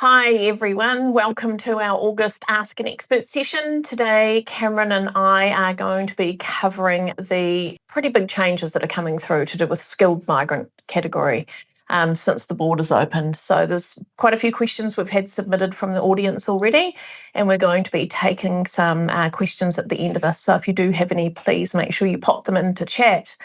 Hi everyone, welcome to our August Ask an Expert session. Today, Cameron and I are going to be covering the pretty big changes that are coming through to do with skilled migrant category since the borders opened. So there's quite a few questions we've had submitted from the audience already, and we're going to be taking some questions at the end of this. So if you do have any, please make sure you pop them into chat.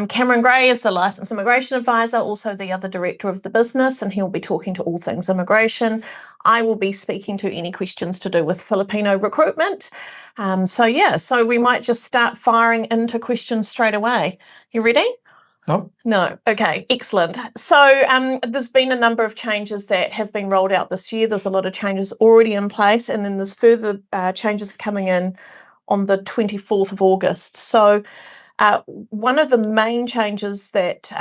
Cameron Gray is the Licensed Immigration Advisor, also the other director of the business, and he'll be talking to all things immigration. I will be speaking to any questions to do with Filipino recruitment. So we might just start firing into questions straight away. You ready? No. Okay, excellent. So there's been a number of changes that have been rolled out this year. There's a lot of changes already in place, and then there's further changes coming in on the 24th of August. So one of the main changes that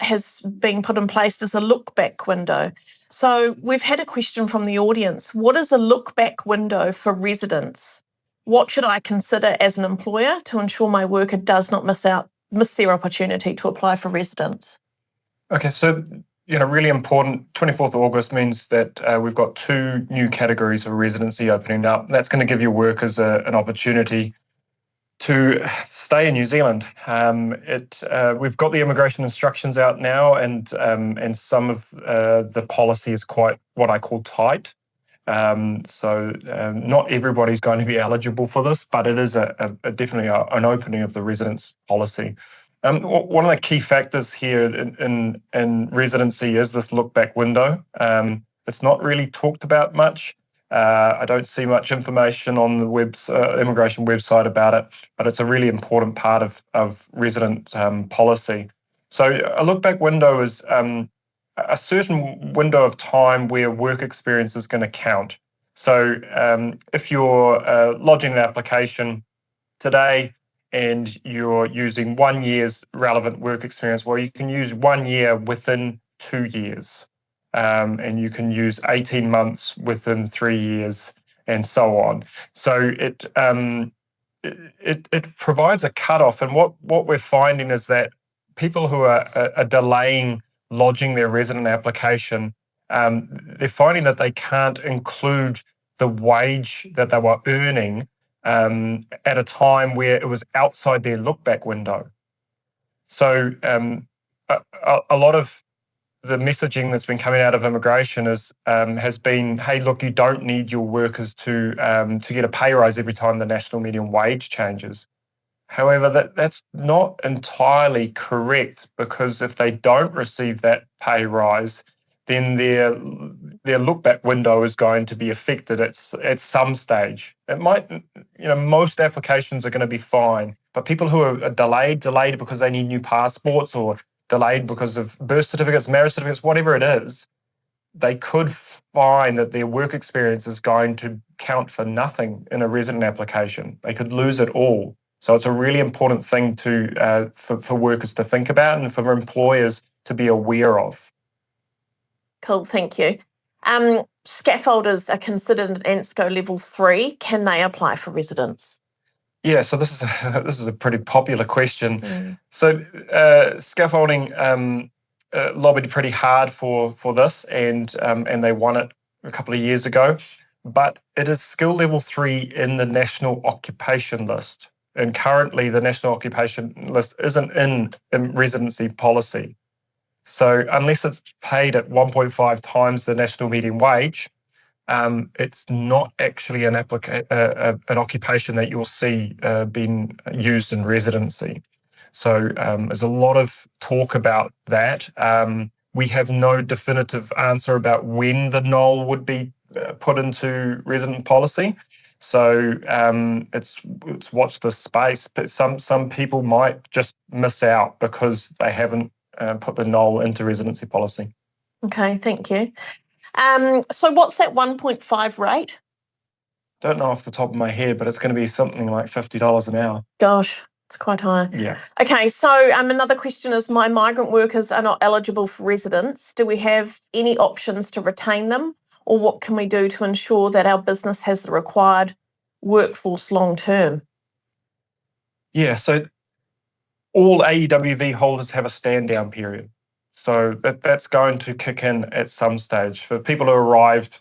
has been put in place is a look-back window. So we've had a question from the audience. What is a look-back window for residents? What should I consider as an employer to ensure my worker does not miss their opportunity to apply for residence? Okay, so really important. 24th of August means that we've got two new categories of residency opening up. That's going to give your workers an opportunity to stay in New Zealand. We've got the immigration instructions out now, and some of the policy is quite what I call tight. So not everybody's going to be eligible for this, but it is definitely an opening of the residence policy. One of the key factors here in residency is this look-back window. It's not really talked about much. I don't see much information on the immigration website about it, but it's a really important part of resident policy. So a look-back window is a certain window of time where work experience is going to count. So if you're lodging an application today and you're using 1 year's relevant work experience, well, you can use 1 year within 2 years. And you can use 18 months within 3 years, and so on. So it provides a cutoff, and what we're finding is that people who are delaying lodging their resident application, they're finding that they can't include the wage that they were earning at a time where it was outside their look-back window. So a lot of the messaging that's been coming out of immigration has been, hey, look, you don't need your workers to get a pay rise every time the national median wage changes. However, that's not entirely correct, because if they don't receive that pay rise, then their look-back window is going to be affected at some stage. It might, most applications are going to be fine, but people who are delayed because they need new passports, or delayed because of birth certificates, marriage certificates, whatever it is, they could find that their work experience is going to count for nothing in a resident application. They could lose it all. So it's a really important thing for workers to think about, and for employers to be aware of. Cool, thank you. Scaffolders are considered an ANSCO level 3. Can they apply for residence? Yeah, so this is a pretty popular question. So scaffolding lobbied pretty hard for this, and they won it a couple of years ago. But it is skill level 3 in the National Occupation List, and currently the National Occupation List isn't in residency policy. So unless it's paid at 1.5 times the national median wage, it's not actually an occupation that you'll see being used in residency. So there's a lot of talk about that. We have no definitive answer about when the NOL would be put into resident policy. So it's watch this space. But some people might just miss out because they haven't put the NOL into residency policy. Okay, thank you. So what's that 1.5 rate? Don't know off the top of my head, but it's going to be something like $50 an hour. Gosh, it's quite high. Yeah. Okay, so another question is, my migrant workers are not eligible for residence. Do we have any options to retain them, or what can we do to ensure that our business has the required workforce long term? Yeah, so all AEWV holders have a stand-down period. So that's going to kick in at some stage. For people who arrived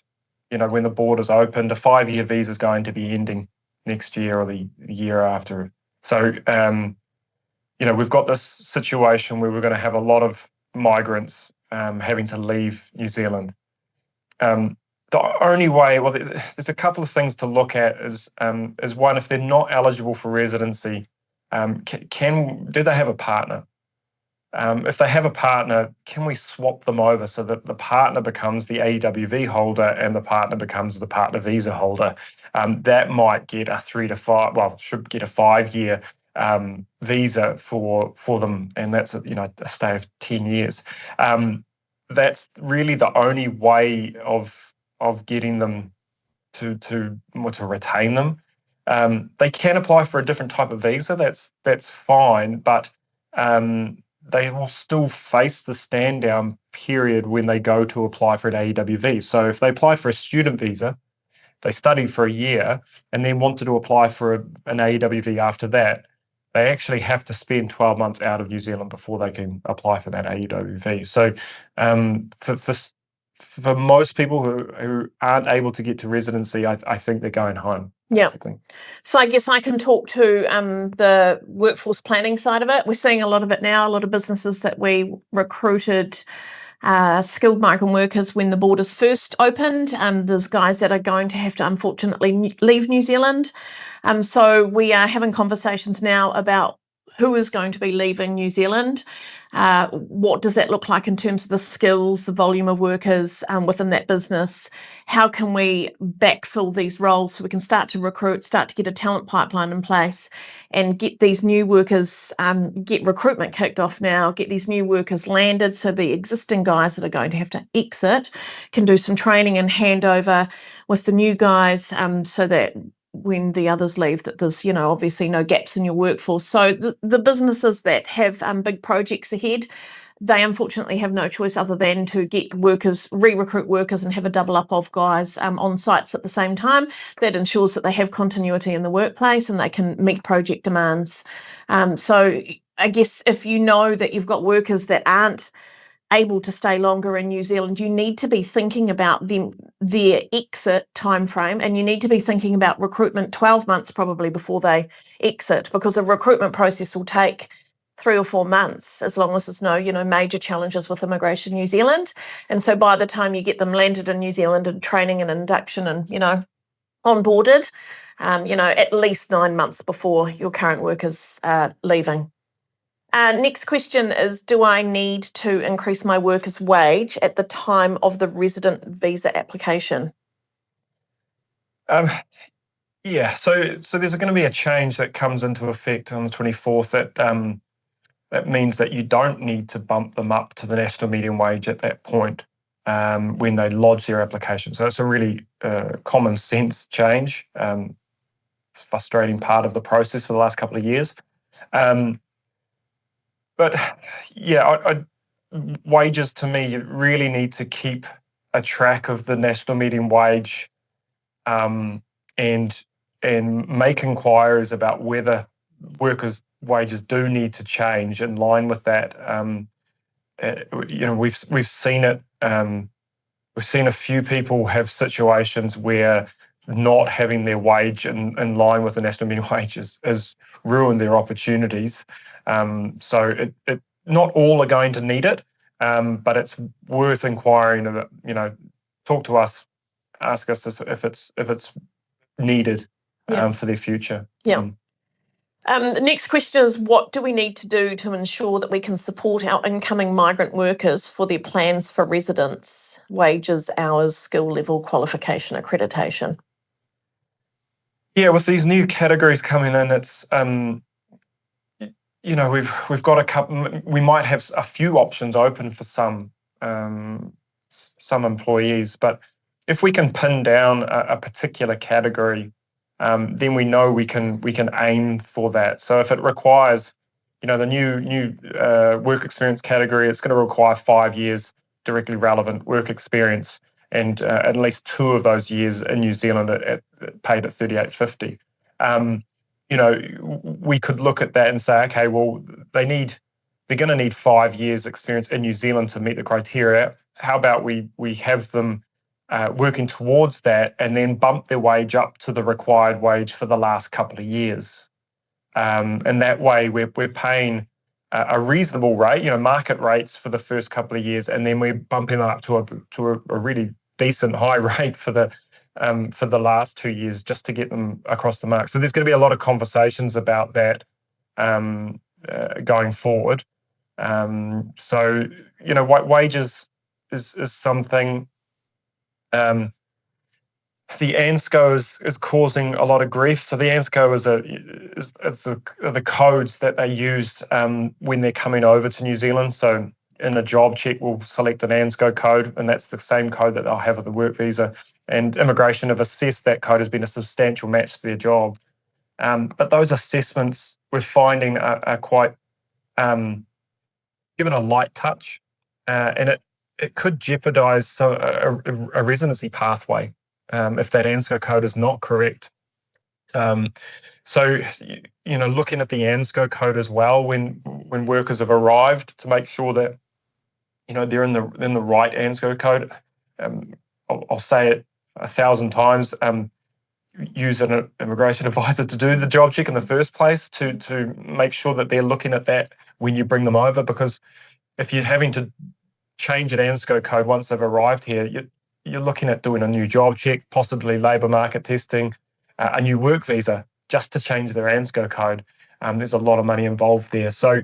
when the borders opened, a 5-year visa is going to be ending next year or the year after. So, we've got this situation where we're going to have a lot of migrants having to leave New Zealand. The only way, well, there's a couple of things to look at is one, if they're not eligible for residency, do they have a partner? If they have a partner, can we swap them over so that the partner becomes the AEWV holder and the partner becomes the partner visa holder? That might get a 3 to 5, well, should get a 5-year visa for them, and that's a stay of 10 years. That's really the only way of getting them to retain them. They can apply for a different type of visa. That's fine, but they will still face the stand down period when they go to apply for an AEWV. So if they apply for a student visa, they study for a year and then wanted to apply for an AEWV after that, they actually have to spend 12 months out of New Zealand before they can apply for that AEWV. So for most people who aren't able to get to residency, I think they're going home. Yeah. Basically. So I guess I can talk to the workforce planning side of it. We're seeing a lot of it now. A lot of businesses that we recruited skilled migrant workers when the borders first opened. There's guys that are going to have to unfortunately leave New Zealand. So we are having conversations now about who is going to be leaving New Zealand. What does that look like in terms of the skills, the volume of workers within that business? How can we backfill these roles so we can start to recruit, start to get a talent pipeline in place and get these new workers, get recruitment kicked off now, get these new workers landed so the existing guys that are going to have to exit can do some training and handover with the new guys so that when the others leave, that there's, obviously no gaps in your workforce. So the businesses that have big projects ahead, they unfortunately have no choice other than to get workers, re-recruit workers and have a double up of guys on sites at the same time. That ensures that they have continuity in the workplace and they can meet project demands. So I guess if you know that you've got workers that aren't able to stay longer in New Zealand, you need to be thinking about their exit timeframe, and you need to be thinking about recruitment 12 months probably before they exit, because a recruitment process will take 3 or 4 months as long as there's no, major challenges with immigration New Zealand. And so by the time you get them landed in New Zealand and training and induction and, onboarded, at least 9 months before your current workers are leaving. Next question is, do I need to increase my worker's wage at the time of the resident visa application? Yeah, so there's going to be a change that comes into effect on the 24th that means that you don't need to bump them up to the national median wage at that point when they lodge their application. So it's a really common sense change, frustrating part of the process for the last couple of years. But yeah, wages to me, you really need to keep a track of the national median wage and make inquiries about whether workers' wages do need to change in line with that. We've seen it. We've seen a few people have situations where not having their wage in line with the national minimum wage has ruined their opportunities. So it not all are going to need it, but it's worth inquiring about. Talk to us, ask us if it's needed for their future. Yeah. The next question is, what do we need to do to ensure that we can support our incoming migrant workers for their plans for residence, wages, hours, skill level, qualification, accreditation? Yeah, with these new categories coming in, it's we've got a couple. We might have a few options open for some employees, but if we can pin down a particular category, then we know we can aim for that. So if it requires, the new work experience category, it's going to require 5 years directly relevant work experience, and at least 2 of those years in New Zealand paid at $38.50. We could look at that and say, okay, well, they're going to need 5 years experience in New Zealand to meet the criteria. How about we have them working towards that, and then bump their wage up to the required wage for the last couple of years. And that way we're paying a reasonable rate, market rates for the first couple of years, and then we're bumping them up to a really decent high rate for the last 2 years, just to get them across the mark. So there's going to be a lot of conversations about that going forward. So wages is something. The ANSCO is causing a lot of grief. So the ANSCO is the codes that they use when they're coming over to New Zealand. So in a job check, we'll select an ANSCO code, and that's the same code that they'll have with the work visa. And immigration have assessed that code has been a substantial match to their job. But those assessments we're finding are quite given a light touch, and it could jeopardise a residency pathway. If that ANSCO code is not correct. So, looking at the ANSCO code as well when workers have arrived, to make sure that, they're in the right ANSCO code. I'll say it 1,000 times. Use an immigration advisor to do the job check in the first place to make sure that they're looking at that when you bring them over, because if you're having to change an ANSCO code once they've arrived here, you're looking at doing a new job check, possibly labour market testing, a new work visa, just to change their ANSCO code. There's a lot of money involved there. So,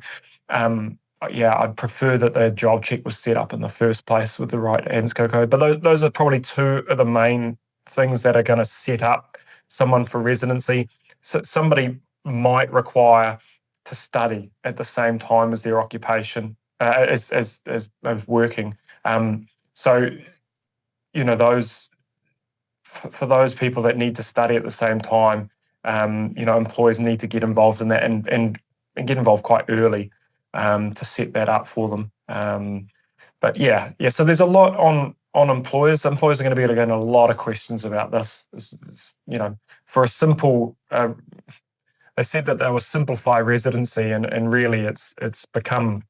I'd prefer that the job check was set up in the first place with the right ANSCO code. But those are probably two of the main things that are going to set up someone for residency. So somebody might require to study at the same time as their occupation, as working. Those for those people that need to study at the same time, employers need to get involved in that and get involved quite early to set that up for them. So there's a lot on employers. Employers are going to be getting a lot of questions about this. For a simple, they said that they will simplify residency, and really it's become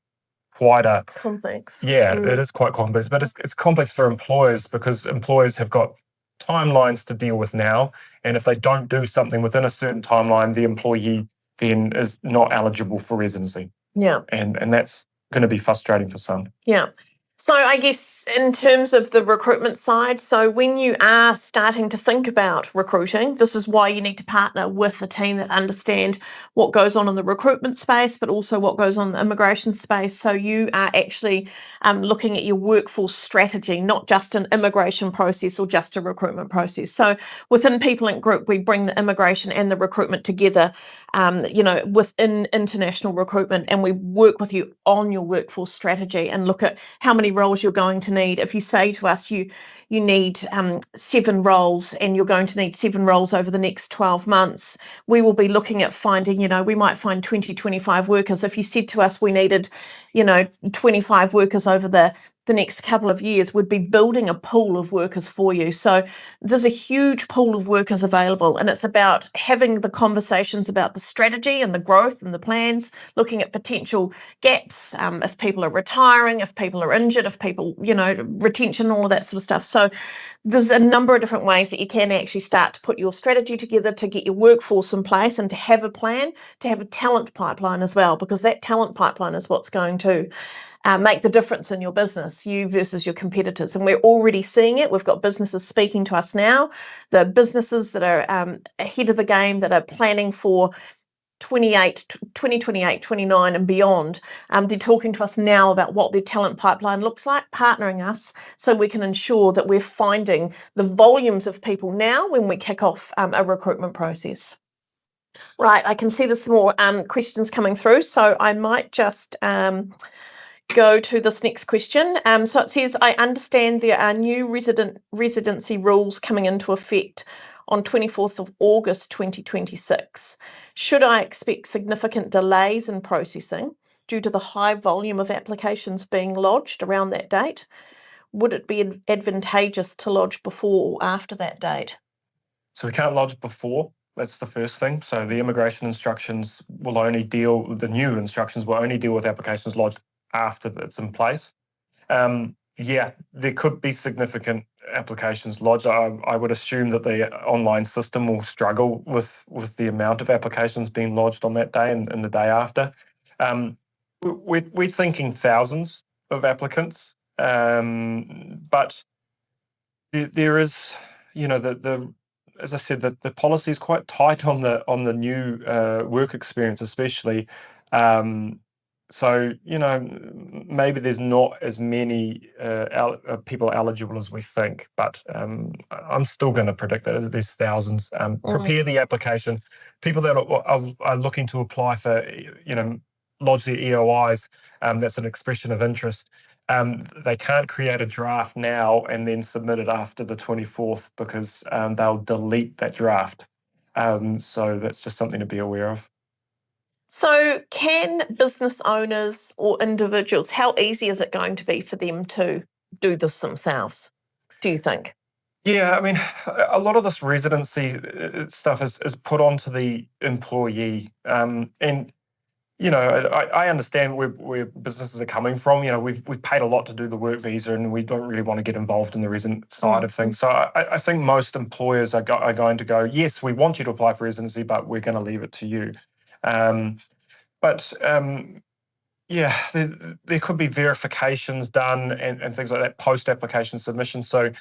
quite a complex. It is quite complex, but it's complex for employers, because employers have got timelines to deal with now, and if they don't do something within a certain timeline, the employee then is not eligible for residency. Yeah, and that's going to be frustrating for some. Yeah. So I guess in terms of the recruitment side, so when you are starting to think about recruiting, this is why you need to partner with a team that understand what goes on in the recruitment space, but also what goes on in the immigration space. So you are actually looking at your workforce strategy, not just an immigration process or just a recruitment process. So within People Inc Group, we bring the immigration and the recruitment together, within international recruitment, and we work with you on your workforce strategy and look at how many roles you're going to need. If you say to us you need 7 roles and you're going to need 7 roles over the next 12 months, we will be looking at finding, we might find 20, 25 workers. If you said to us we needed, 25 workers over the next couple of years, we'd be building a pool of workers for you. So there's a huge pool of workers available, and it's about having the conversations about the strategy and the growth and the plans, looking at potential gaps, if people are retiring, if people are injured, if people, retention, all of that sort of stuff. So there's a number of different ways that you can actually start to put your strategy together to get your workforce in place and to have a plan, to have a talent pipeline as well, because that talent pipeline is what's going to make the difference in your business, you versus your competitors. And we're already seeing it. We've got businesses speaking to us now, the businesses that are ahead of the game, that are planning for 2028, 29 and beyond. They're talking to us now about what their talent pipeline looks like, partnering us so we can ensure that we're finding the volumes of people now when we kick off a recruitment process. Right, I can see there's some more questions coming through, so I might just go to this next question. So it says, I understand there are new residency rules coming into effect on 24th of August 2026. Should I expect significant delays in processing due to the high volume of applications being lodged around that date? Would it be advantageous to lodge before or after that date? So we can't lodge before. That's the first thing. So the immigration instructions the new instructions will only deal with applications lodged after it's in place. yeah, there could be significant applications lodged. I would assume that the online system will struggle with the amount of applications being lodged on that day and the day after. We're thinking thousands of applicants, but there is, as I said, the policy is quite tight on the new work experience, especially. So, maybe there's not as many people eligible as we think, but I'm still going to predict that there's thousands. Prepare the application. People that are looking to apply for, lodge their EOIs, that's an expression of interest. They can't create a draft now and then submit it after the 24th because they'll delete that draft. So that's just something to be aware of. So can business owners or individuals, how easy is it going to be for them to do this themselves, do you think? Yeah, I mean, a lot of this residency stuff is put onto the employee. And, I understand where businesses are coming from. We've paid a lot to do the work visa and we don't really want to get involved in the resident side of things. So I think most employers are going to go, yes, we want you to apply for residency, but we're going to leave it to you. But there could be verifications done and things like that, post-application submission. So,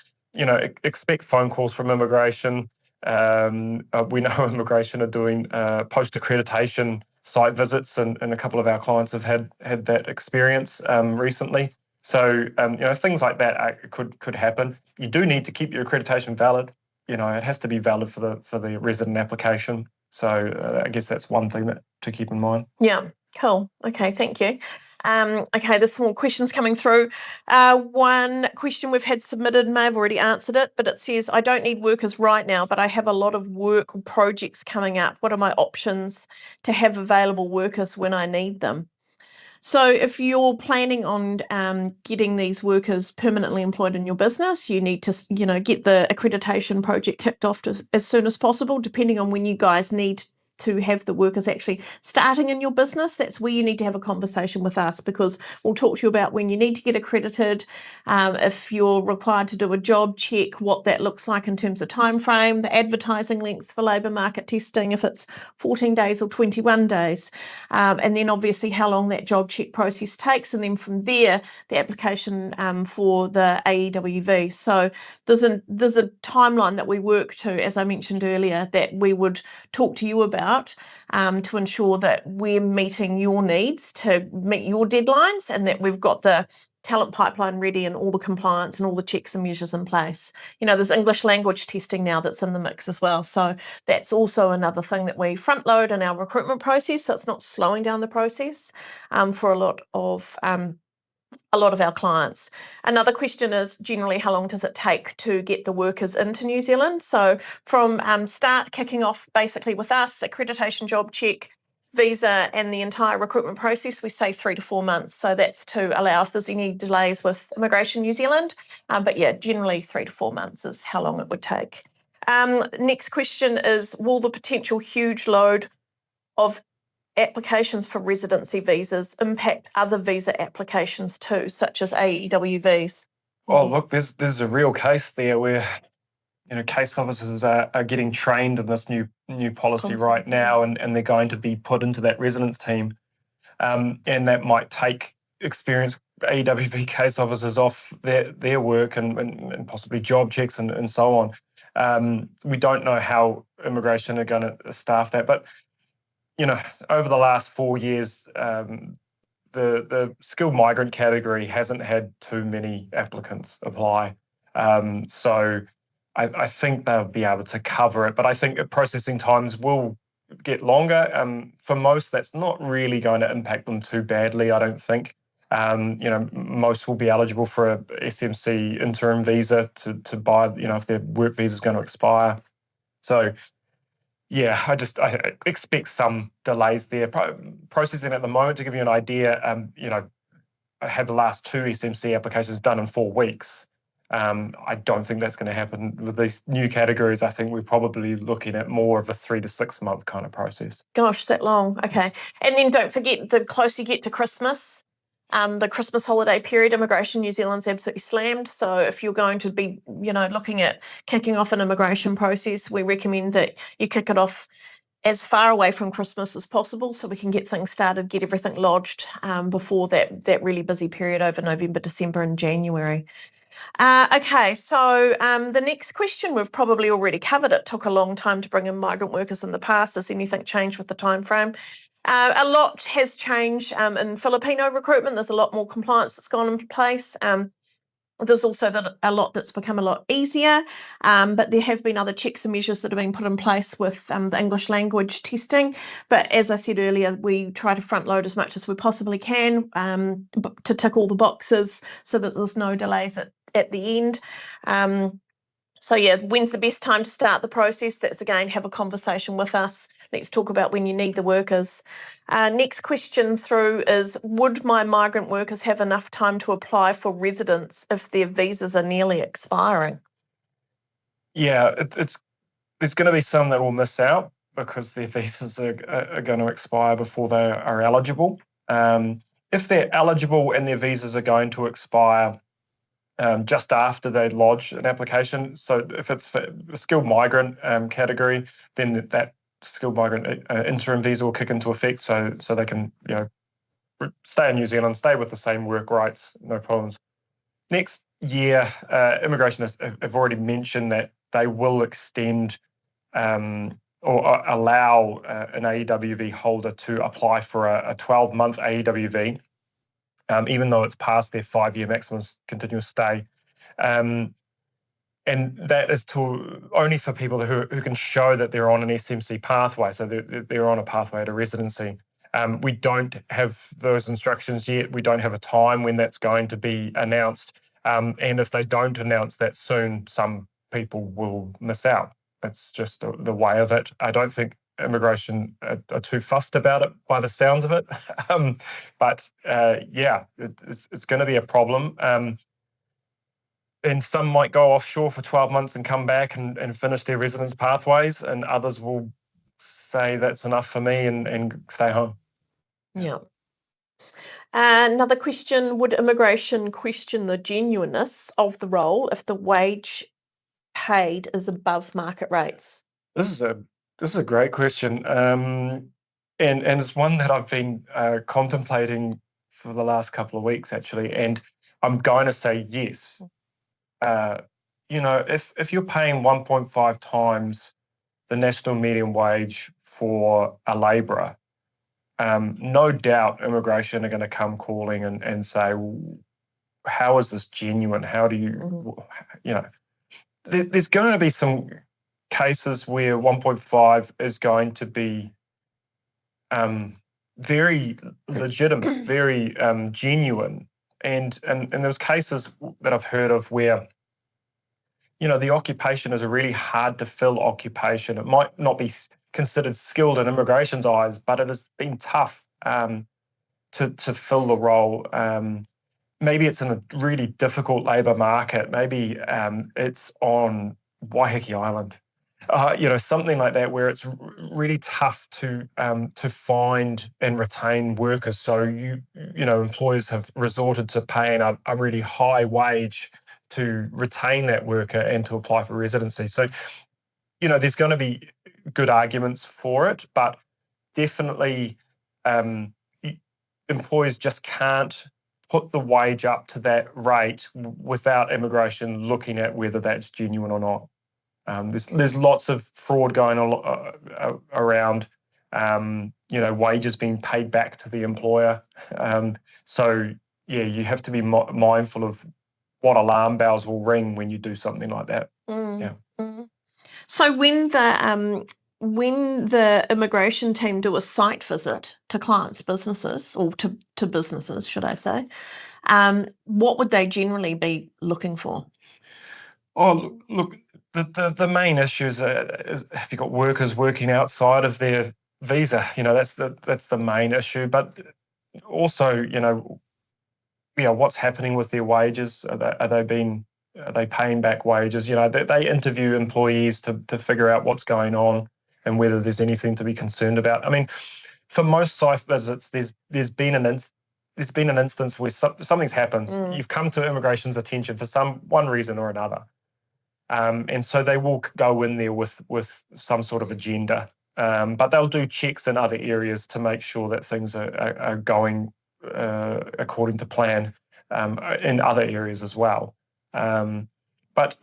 expect phone calls from immigration. We know immigration are doing post-accreditation site visits, and a couple of our clients have had that experience recently. So, things like that could happen. You do need to keep your accreditation valid. It has to be valid for the resident application. So I guess that's one thing to keep in mind. Yeah, cool. Okay, thank you. Okay, there's some more questions coming through. One question we've had submitted, may have already answered it, but it says, I don't need workers right now, but I have a lot of work or projects coming up. What are my options to have available workers when I need them? So if you're planning on getting these workers permanently employed in your business, you need to, get the accreditation project kicked off as soon as possible, depending on when you guys need to have the workers actually starting in your business. That's where you need to have a conversation with us, because we'll talk to you about when you need to get accredited, if you're required to do a job check, what that looks like in terms of time frame, the advertising lengths for labour market testing, if it's 14 days or 21 days, and then obviously how long that job check process takes, and then from there the application for the AEWV. So there's a timeline that we work to, as I mentioned earlier, that we would talk to you about to ensure that we're meeting your needs, to meet your deadlines, and that we've got the talent pipeline ready and all the compliance and all the checks and measures in place. There's English language testing now that's in the mix as well. So that's also another thing that we front load in our recruitment process. So it's not slowing down the process for a lot of our clients. Another question is, generally, how long does it take to get the workers into New Zealand? So from start kicking off basically with us, accreditation, job check, visa, and the entire recruitment process, we say 3 to 4 months. So that's to allow if there's any delays with Immigration New Zealand. But yeah, generally 3 to 4 months is how long it would take. Next question is, will the potential huge load of applications for residency visas impact other visa applications too, such as AEWVs? Oh, look, there's a real case there where case officers are getting trained in this new policy right now, and they're going to be put into that residence team, and that might take experienced AEWV case officers off their work and possibly job checks and so on. We don't know how immigration are going to staff that, but over the last 4 years, the skilled migrant category hasn't had too many applicants apply. So I think they'll be able to cover it, but I think processing times will get longer. For most, that's not really going to impact them too badly, I don't think. Most will be eligible for a SMC interim visa to buy, if their work visa is going to expire. So yeah, I expect some delays there. Processing at the moment, to give you an idea, I had the last 2 SMC applications done in 4 weeks. I don't think that's going to happen with these new categories. I think we're probably looking at more of a 3 to 6 month kind of process. Gosh, that long. Okay. And then don't forget, the closer you get to Christmas, The Christmas holiday period, Immigration New Zealand's absolutely slammed. So if you're going to be, looking at kicking off an immigration process, we recommend that you kick it off as far away from Christmas as possible so we can get things started, get everything lodged before that really busy period over November, December and January. Okay, so the next question we've probably already covered. It took a long time to bring in migrant workers in the past. Has anything changed with the time frame? A lot has changed in Filipino recruitment. There's a lot more compliance that's gone into place. There's also a lot that's become a lot easier, but there have been other checks and measures that have been put in place with the English language testing. But as I said earlier, we try to front load as much as we possibly can to tick all the boxes so that there's no delays at the end. So yeah, when's the best time to start the process? That's again, have a conversation with us. Let's talk about when you need the workers. Next question through is, would my migrant workers have enough time to apply for residence if their visas are nearly expiring? Yeah, there's going to be some that will miss out because their visas are going to expire before they are eligible. If they're eligible and their visas are going to expire just after they lodge an application. So if it's for a skilled migrant category, then that skilled migrant interim visa will kick into effect so they can stay in New Zealand, stay with the same work rights, no problems. Next year, immigration have already mentioned that they will extend or allow an AEWV holder to apply for a 12-month AEWV, even though it's past their 5-year maximum continuous stay. And that is only for people who can show that they're on an SMC pathway, so they're on a pathway to residency. We don't have those instructions yet. We don't have a time when that's going to be announced. And if they don't announce that soon, some people will miss out. It's just the way of it. I don't think immigration are too fussed about it by the sounds of it. But it's going to be a problem. And some might go offshore for 12 months and come back and finish their residence pathways, and others will say that's enough for me and stay home. Yeah. Another question, would immigration question the genuineness of the role if the wage paid is above market rates? This is a great question. And it's one that I've been contemplating for the last couple of weeks, actually, and I'm going to say yes. If you're paying 1.5 times the national median wage for a labourer, no doubt immigration are going to come calling and say, well, how is this genuine? How do you, there's going to be some cases where 1.5 is going to be very legitimate, very genuine. And there's cases that I've heard of where, the occupation is a really hard to fill occupation. It might not be considered skilled in immigration's eyes, but it has been tough to fill the role. Maybe it's in a really difficult labour market. Maybe it's on Waiheke Island, something like that, where it's really tough to find and retain workers. So employers have resorted to paying a really high wage to retain that worker and to apply for residency. So, there's going to be good arguments for it, but definitely employers just can't put the wage up to that rate without immigration looking at whether that's genuine or not. There's lots of fraud going on around, wages being paid back to the employer. You have to be mindful of what alarm bells will ring when you do something like that. So when the immigration team do a site visit to clients' businesses, or to businesses, should I say, what would they generally be looking for? Oh, look, the main issue is have you got workers working outside of their visa? That's the main issue. But also, what's happening with their wages? Are they paying back wages? They interview employees to figure out what's going on and whether there's anything to be concerned about. I mean, for most site visits, there's been an there's been an instance where something's happened. You've come to immigration's attention for one reason or another. And so they will go in there with some sort of agenda. But they'll do checks in other areas to make sure that things are going according to plan in other areas as well. But,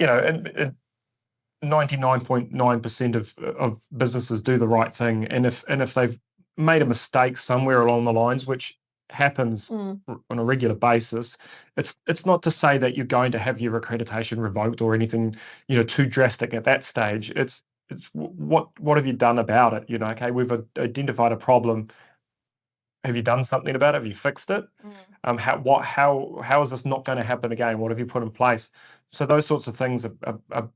99.9% of businesses do the right thing. And if they've made a mistake somewhere along the lines, which happens on a regular basis, it's not to say that you're going to have your accreditation revoked or anything, too drastic at that stage. It's what have you done about it? Okay, we've identified a problem. Have you done something about it? Have you fixed it? How is this not going to happen again? What have you put in place? So those sorts of things are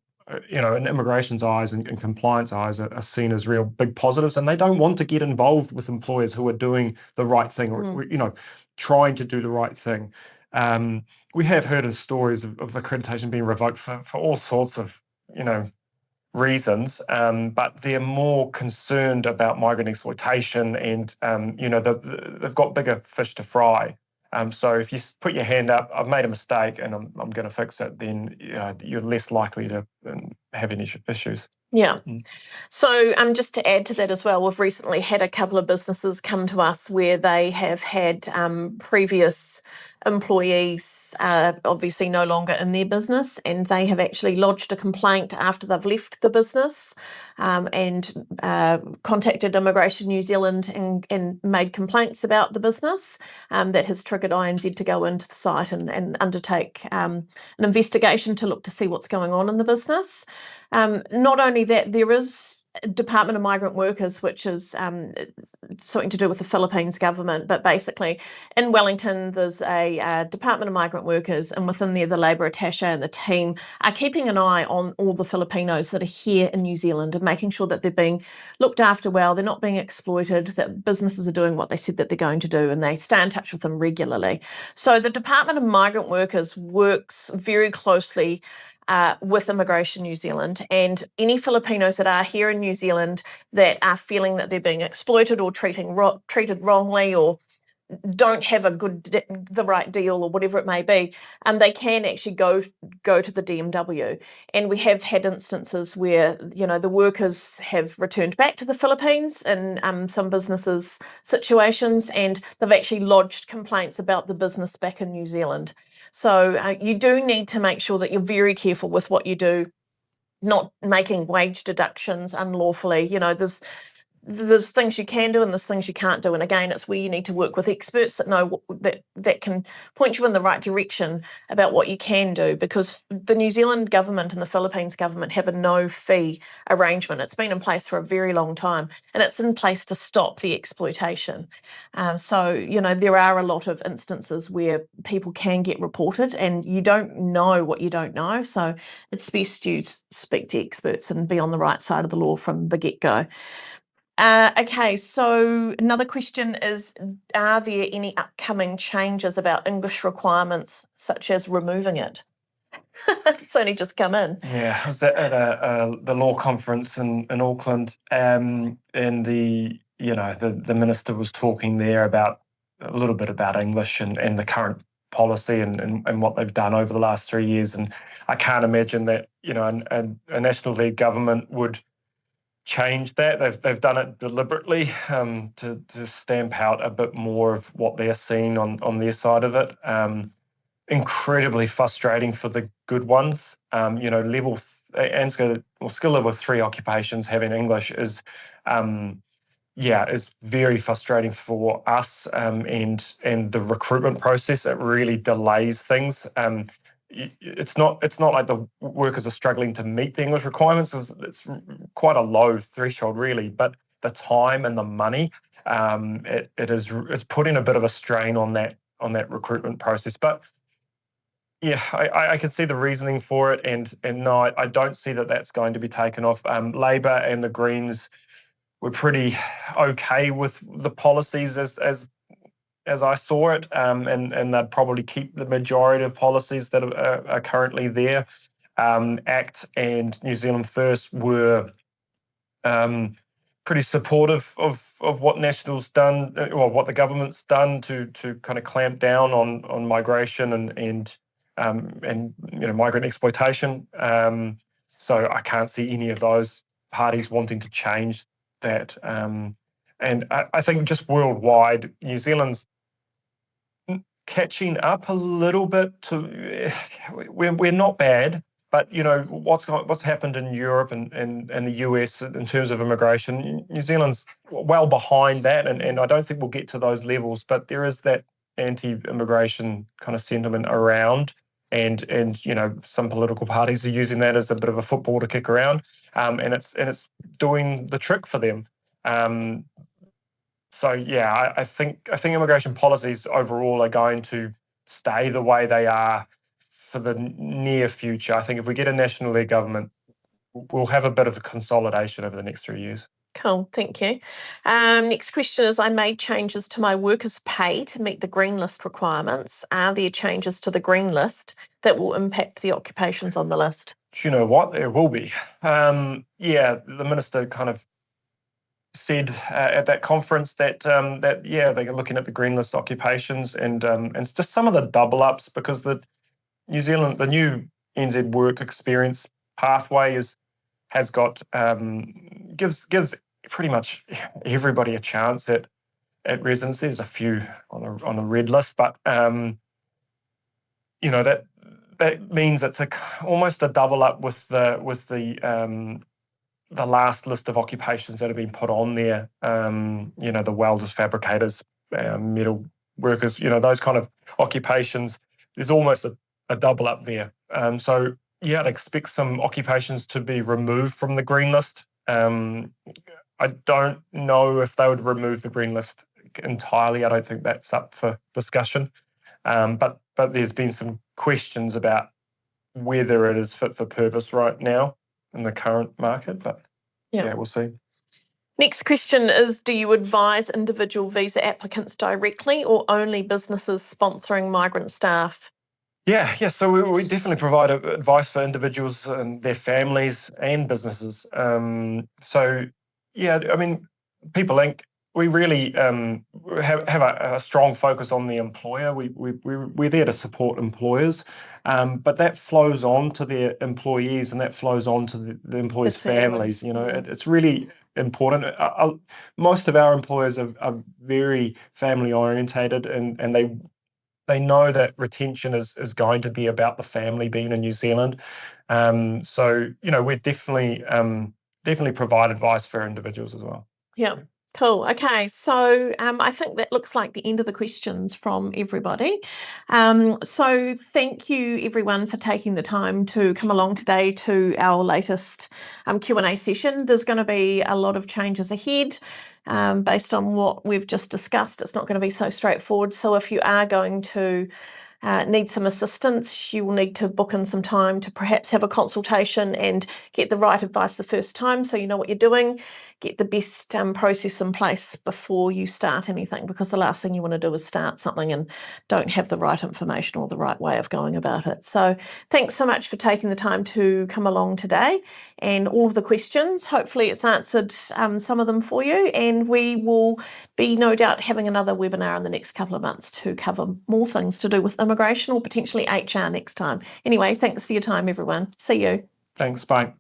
in immigration's eyes and compliance eyes are seen as real big positives, and they don't want to get involved with employers who are doing the right thing or trying to do the right thing. We have heard of stories of accreditation being revoked for all sorts of reasons, but they're more concerned about migrant exploitation, and they've got bigger fish to fry. So if you put your hand up, I've made a mistake and I'm going to fix it, then you're less likely to have any issues. Yeah. So just to add to that as well, we've recently had a couple of businesses come to us where they have had previous employees obviously no longer in their business, and they have actually lodged a complaint after they've left the business and contacted Immigration New Zealand and made complaints about the business. That has triggered INZ to go into the site and undertake an investigation to look to see what's going on in the business. Not only that, there is Department of Migrant Workers, which is something to do with the Philippines government, but basically in Wellington there's a Department of Migrant Workers, and within there the Labour Attaché and the team are keeping an eye on all the Filipinos that are here in New Zealand and making sure that they're being looked after well, they're not being exploited, that businesses are doing what they said that they're going to do, and they stay in touch with them regularly. So the Department of Migrant Workers works very closely with Immigration New Zealand, and any Filipinos that are here in New Zealand that are feeling that they're being exploited or treated wrongly or don't have the right deal or whatever it may be, and they can actually go to the DMW. And we have had instances where the workers have returned back to the Philippines in some businesses situations, and they've actually lodged complaints about the business back in New Zealand. So you do need to make sure that you're very careful with what you do, not making wage deductions unlawfully. There's things you can do and there's things you can't do. And again, it's where you need to work with experts that know that can point you in the right direction about what you can do, because the New Zealand government and the Philippines government have a no-fee arrangement. It's been in place for a very long time, and it's in place to stop the exploitation. So there are a lot of instances where people can get reported and you don't know what you don't know. So it's best you speak to experts and be on the right side of the law from the get-go. Okay, so another question is, are there any upcoming changes about English requirements, such as removing it? It's only just come in. Yeah, I was at the law conference in Auckland, and the minister was talking there about a little bit about English and the current policy and what they've done over the last 3 years. And I can't imagine that a national-led government would change that. They've done it deliberately to stamp out a bit more of what they're seeing on their side of it. Incredibly frustrating for the good ones. Skill level 3 occupations having English is very frustrating for us and the recruitment process. It really delays things. It's not like the workers are struggling to meet the English requirements. It's quite a low threshold, really, but the time and the money, it's putting a bit of a strain on that recruitment process. But yeah, I can see the reasoning for it, and no, I don't see that that's going to be taken off. Labour and the Greens were pretty okay with the policies as I saw it, and they'd probably keep the majority of policies that are currently there. ACT and New Zealand First were pretty supportive of what National's done, or what the government's done to kind of clamp down on migration and migrant exploitation. So I can't see any of those parties wanting to change that. And I think just worldwide, New Zealand's catching up a little bit to. We're not bad. But what's happened in Europe and the US in terms of immigration, New Zealand's well behind that, and I don't think we'll get to those levels. But there is that anti-immigration kind of sentiment around, and some political parties are using that as a bit of a football to kick around, and it's doing the trick for them. So yeah, I think immigration policies overall are going to stay the way they are for the near future. I think if we get a national-led government, we'll have a bit of a consolidation over the next 3 years. Cool, thank you. Next question is, I made changes to my workers' pay to meet the green list requirements. Are there changes to the green list that will impact the occupations on the list? Do you know what? There will be. The minister kind of said at that conference that they're looking at the green list occupations and it's just some of the double ups, because the new NZ work experience pathway has got gives pretty much everybody a chance at residency. There's a few on the red list, but that means it's almost a double up with the last list of occupations that have been put on there. The welders, fabricators, metal workers, those kind of occupations. There's almost a double up there. I'd expect some occupations to be removed from the green list. I don't know if they would remove the green list entirely. I don't think that's up for discussion. But there's been some questions about whether it is fit for purpose right now in the current market. But we'll see. Next question is, do you advise individual visa applicants directly or only businesses sponsoring migrant staff? Yeah. So we definitely provide advice for individuals and their families and businesses. People Inc., we really have a strong focus on the employer. We're there to support employers, but that flows on to their employees and that flows on to the employees' families. It's really important. Most of our employers are very family orientated, and they know that retention is going to be about the family being in New Zealand. We definitely provide advice for individuals as well. Yeah. Cool. Okay. So I think that looks like the end of the questions from everybody. So thank you everyone for taking the time to come along today to our latest Q&A session. There's going to be a lot of changes ahead. Based on what we've just discussed, it's not going to be so straightforward. So if you are going to need some assistance, you will need to book in some time to perhaps have a consultation and get the right advice the first time so you know what you're doing. Get the best process in place before you start anything, because the last thing you want to do is start something and don't have the right information or the right way of going about it. So thanks so much for taking the time to come along today and all of the questions. Hopefully it's answered some of them for you, and we will be no doubt having another webinar in the next couple of months to cover more things to do with immigration or potentially HR next time. Anyway, thanks for your time everyone. See you. Thanks, bye.